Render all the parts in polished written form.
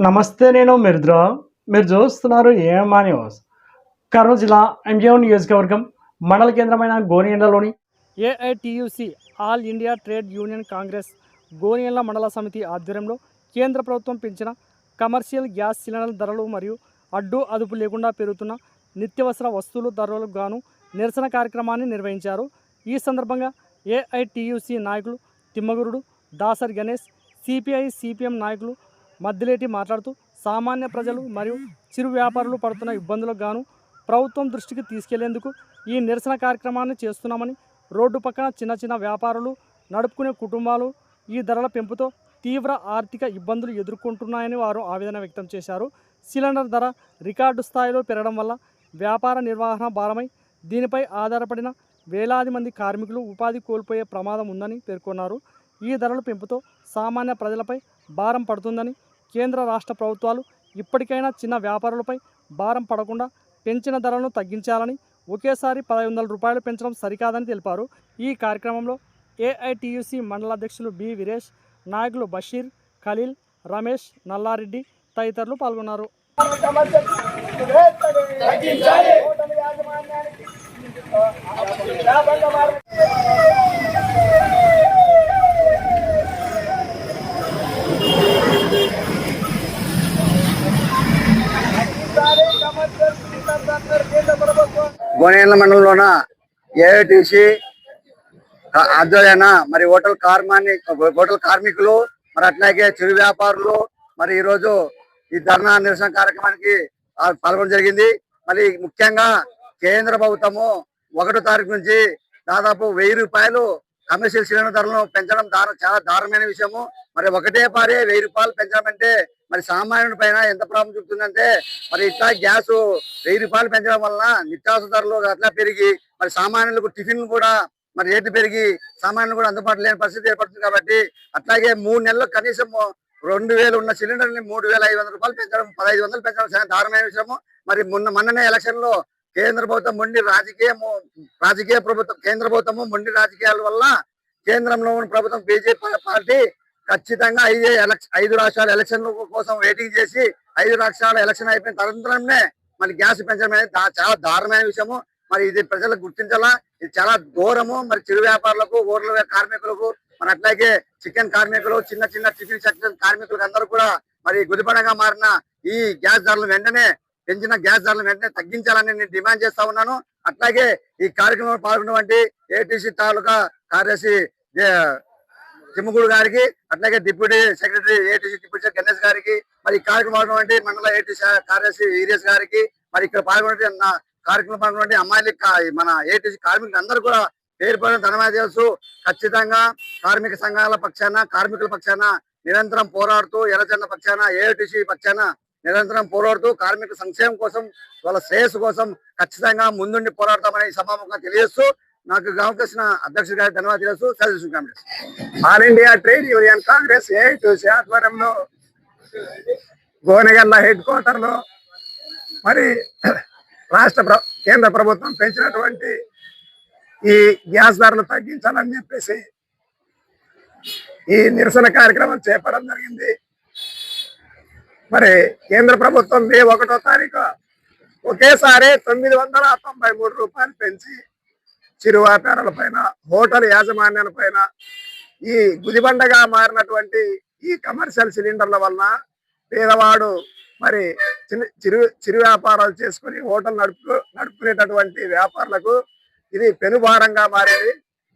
నమస్తే. నేను మిర్ద్రా. మీరు చూస్తున్నారు ఏఎంఆ న్యూస్. కర్నూలు జిల్లా ఎంజీఎం నియోజకవర్గం మండల కేంద్రమైన గోనియండ్లలోని AITUC all India trade union congress Gonegandla మండల సమితి ఆధ్వర్యంలో కేంద్ర ప్రభుత్వం పెంచిన కమర్షియల్ గ్యాస్ సిలిండర్ల ధరలు మరియు అడ్డు అదుపు లేకుండా పెరుగుతున్న నిత్యావసర వస్తువుల ధరలకు గాను నిరసన కార్యక్రమాన్ని నిర్వహించారు. ఈ సందర్భంగా ఏఐటియుసి నాయకులు తిమ్మగురుడు, దాసరి గణేష్, సిపిఐ సిపిఎం నాయకులు మద్దిలేటి మాట్లాడుతూ సామాన్య ప్రజలు మరియు చిరు వ్యాపారులు పడుతున్న ఇబ్బందులకు గాను ప్రభుత్వం దృష్టికి తీసుకెళ్లేందుకు ఈ నిరసన కార్యక్రమాన్ని చేస్తున్నామని, రోడ్డు పక్కన చిన్న చిన్న వ్యాపారులు నడుపుకునే కుటుంబాలు ఈ ధరల పెంపుతో తీవ్ర ఆర్థిక ఇబ్బందులు ఎదుర్కొంటున్నాయని వారు ఆవేదన వ్యక్తం చేశారు. సిలిండర్ ధర రికార్డు స్థాయిలో పెరగడం వల్ల వ్యాపార నిర్వహణ భారమై దీనిపై ఆధారపడిన వేలాది మంది కార్మికులు ఉపాధి కోల్పోయే ప్రమాదం ఉందని పేర్కొన్నారు. ఈ ధరల పెంపుతో సామాన్య ప్రజలపై భారం పడుతుందని, కేంద్ర రాష్ట్ర ప్రభుత్వాలు ఇప్పటికైనా చిన్న వ్యాపారులపై భారం పడకుండా పెంచిన ధరలను తగ్గించాలని, ఒకేసారి 1500 రూపాయలు పెంచడం సరికాదని తెలిపారు. ఈ కార్యక్రమంలో ఏఐటియుసి మండల అధ్యక్షులు బి వీరేష్, నాయకులు బషీర్, ఖలీల్, రమేష్, నల్లారెడ్డి తదితరులు పాల్గొన్నారు. గోనియండ్ల మండలంలోన ఏఐటిసి ఆధ్వర్యాన మరి హోటల్ కార్మికులు మరి అట్లాగే చిరు వ్యాపారులు మరి ఈరోజు ఈ ధర్నా నిరసన కార్యక్రమానికి పాల్గొనడం జరిగింది. మరి ముఖ్యంగా కేంద్ర ప్రభుత్వము 1వ తారీఖు నుంచి దాదాపు 1000 రూపాయలు కమర్షియల్ సిలిండర్ ధరలను పెంచడం చాలా దారుణమైన విషయము. మరి ఒకటే పారే 1000 రూపాయలు పెంచడం అంటే మరి సామాన్యుడి పైన ఎంత ప్రభావం చూపుతుందంటే, మరి ఇట్లా గ్యాస్ 1000 రూపాయలు పెంచడం వల్ల నిత్యావసర ధరలు అట్లా పెరిగి మరి సామాన్యులకు టిఫిన్ కూడా మరి రేట్లు పెరిగి సామాన్యులు కూడా అందుబాటులో లేని పరిస్థితి ఏర్పడుతుంది. కాబట్టి అట్లాగే 3 నెలలు కనీసం 2000 ఉన్న సిలిండర్ ని 3500 రూపాయలు పెంచడం, 1500 పెంచడం చాలా దారుణమైన విషయము. మరి మొన్ననే ఎలక్షన్ లో కేంద్ర ప్రభుత్వం మొండి కేంద్ర ప్రభుత్వము మొండి రాజకీయాల వల్ల కేంద్రంలో ఉన్న ప్రభుత్వం బీజేపీ పార్టీ ఖచ్చితంగా 5 రాష్ట్రాల ఎలక్షన్ కోసం వెయిటింగ్ చేసి 5 రాష్ట్రాల ఎలక్షన్ అయిపోయిన తదనంతరమే మరి గ్యాస్ పెంచడం అనేది చాలా దారుణమైన విషయము. మరి ఇది ప్రజలకు గుర్తించాలా. ఇది చాలా ఘోరము. మరి చిరు వ్యాపారులకు, హోటల్ కార్మికులకు, మరి అట్లాగే చికెన్ కార్మికులు, చిన్న చిన్న టిఫిన్ సెక్టర్ కార్మికులకు అందరూ కూడా మరి గుదిపడగా మారిన ఈ గ్యాస్ ధరలు వెంటనే పెంచిన గ్యాస్ ధరలు వెంటనే తగ్గించాలని నేను డిమాండ్ చేస్తా ఉన్నాను. అట్లాగే ఈ కార్యక్రమంలో పాల్గొన్నటువంటి ఏటీసీ తాలూకా కార్యదర్శి తిమ్మగుడు గారికి, అట్లాగే deputy secretary ATC deputy Ganesh గారికి, మరి ఈ కార్యక్రమం మండల ఏటీసీ కార్యదర్శి వీరేష్ గారికి, మరి ఇక్కడ పాల్గొన్న కార్యక్రమం పాల్గొన్న అమ్మాయిలు మన ఏటీసీ కార్మికులు అందరూ కూడా పేరు పేరు ధన్యవాదాలు చేస్తూ ఖచ్చితంగా కార్మిక సంఘాల పక్షాన, కార్మికుల పక్షాన నిరంతరం పోరాడుతూ, ఎర్రజెండా పక్షాన, ఏఐటిసి పక్షాన నిరంతరం పోరాడుతూ కార్మిక సంక్షేమం కోసం, వాళ్ళ శ్రేయస్సు కోసం ఖచ్చితంగా ముందుండి పోరాడతామని సభాముఖంగా తెలియజేస్తూ నాకు అవకాశం అధ్యక్షుడు గారికి ధన్యవాదాలు తెలుస్తూ సెలవు Congress all India trade union Congress AITC ఆధ్వర్యంలో గోనెగల్ల హెడ్ క్వార్టర్ లో మరి కేంద్ర ప్రభుత్వం పెంచినటువంటి ఈ గ్యాస్ ధరలు తగ్గించాలని చెప్పేసి ఈ నిరసన కార్యక్రమం చేపట్టడం జరిగింది. మరి కేంద్ర ప్రభుత్వం మే 1వ తారీఖు ఒకేసారి 993 రూపాయలు పెంచి చిరు వ్యాపారాల పైన, హోటల్ యాజమాన్యాల పైన ఈ గుదిబండగా మారినటువంటి ఈ కమర్షియల్ సిలిండర్ల వలన పేదవాడు మరి చిరు వ్యాపారాలు చేసుకుని హోటల్ నడుపుకునేటటువంటి వ్యాపారులకు ఇది పెనుభారంగా మారింది.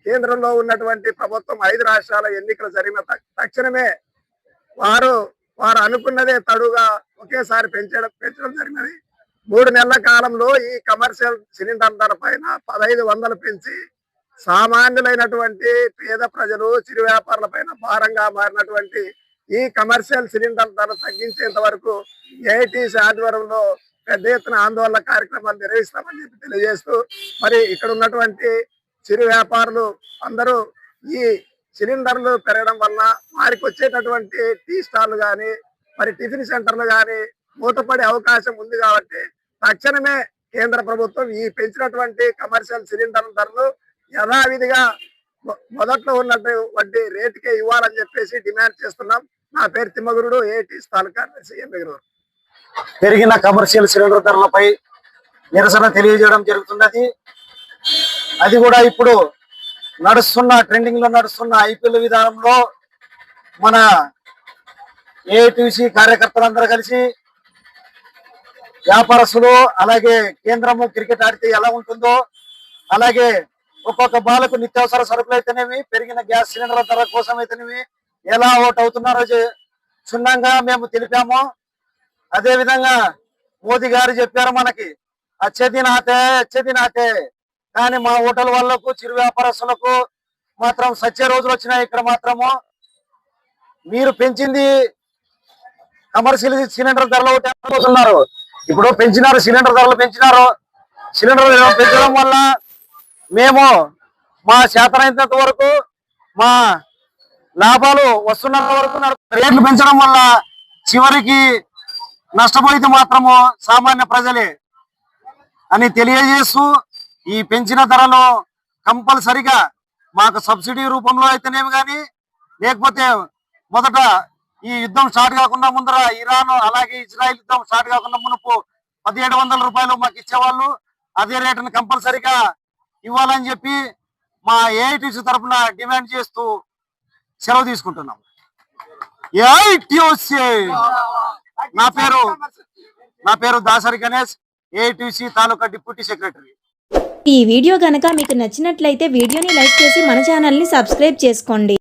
కేంద్రంలో ఉన్నటువంటి ప్రభుత్వం 5 రాష్ట్రాల ఎన్నికలు జరిగిన తక్షణమే వారు అనుకున్నదే తడుగా ఒకేసారి పెంచడం జరిగినది. 3 నెలల కాలంలో ఈ కమర్షియల్ సిలిండర్ ధర పైన 1500 పెంచి సామాన్యులైనటువంటి పేద ప్రజలు, చిరు వ్యాపారుల పైన భారంగా మారినటువంటి ఈ కమర్షియల్ సిలిండర్ ధర తగ్గించేంత వరకు ఏఐటిసి ఆధ్వర్యంలో పెద్ద ఎత్తున ఆందోళన కార్యక్రమాలు నిర్వహిస్తామని చెప్పి తెలియజేస్తూ, మరి ఇక్కడ ఉన్నటువంటి చిరు వ్యాపారులు అందరూ ఈ సిలిండర్లు పెరగడం వల్ల వారికి వచ్చేటటువంటి టీ స్టాల్లు కానీ, మరి టిఫిన్ సెంటర్లు కానీ మూతపడే అవకాశం ఉంది. కాబట్టి తక్షణమే కేంద్ర ప్రభుత్వం ఈ పెంచినటువంటి కమర్షియల్ సిలిండర్ ధరలు యథావిధిగా మొదట్లో ఉన్నటువంటి రేటుకే ఇవ్వాలని చెప్పేసి డిమాండ్ చేస్తున్నాం. నా పేరు తిమ్మగురుడు, ఏటీ తాలూకా సీఎం బెంగళూరు. పెరిగిన కమర్షియల్ సిలిండర్ ధరలపై నిరసన తెలియజేయడం జరుగుతున్నది. అది కూడా ఇప్పుడు ట్రెండింగ్ లో నడుస్తున్న ఐపీఎల్ విధానంలో మన ఏఐటీసీ కార్యకర్తలందరూ కలిసి వ్యాపారస్తులు, అలాగే కేంద్రము క్రికెట్ ఆడితే ఎలా ఉంటుందో అలాగే ఒక్కొక్క బాలకు నిత్యావసర సరుకులు అయితేనేవి, పెరిగిన గ్యాస్ సిలిండర్ ధర కోసం అయితేనేవి ఎలా ఓట్ అవుతున్నారో క్షుణ్ణంగా మేము తెలిపాము. అదే విధంగా మోదీ గారు చెప్పారు మనకి అచ్చేది నాతే, కానీ మా హోటల్ వాళ్ళకు, చిరు వ్యాపారస్తులకు మాత్రం సచ్చే రోజులు వచ్చినాయి. ఇక్కడ మాత్రము మీరు పెంచింది కమర్షియల్ సిలిండర్ ధరలు పోతున్నారు. ఇప్పుడు పెంచినారు, సిలిండర్ ధరలు పెంచినారు. సిలిండర్ పెంచడం వల్ల మేము మా శాతమైనంత వరకు, మా లాభాలు వస్తున్నంత వరకు రేట్లు పెంచడం వల్ల చివరికి నష్టపోయితే మాత్రము సామాన్య ప్రజలే అని తెలియజేస్తూ, ఈ పెంచిన ధరలు కంపల్సరిగా మాకు సబ్సిడీ రూపంలో అయితేనేమి కానీ, లేకపోతే మొదట ఈ యుద్ధం స్టార్ట్ కాకుండా ముందర ఇరాన్ అలాగే ఇజ్రాయిల్ యుద్ధం స్టార్ట్ కాకుండా మునుపు 1700 రూపాయలు మాకు ఇచ్చేవాళ్ళు. అదే రేటును కంపల్సరిగా ఇవ్వాలని చెప్పి మా ఏఐటీసీ తరఫున డిమాండ్ చేస్తూ సెలవు తీసుకుంటున్నాం. ఏఐటీసీ నా పేరు దాసరి గణేష్, ఏఐటీసీ తాలూకా డిప్యూటీ సెక్రటరీ. ఈ వీడియో గనక మీకు నచ్చినట్లయితే వీడియోని లైక్ చేసి మన ఛానల్ని సబ్స్క్రైబ్ చేసుకోండి.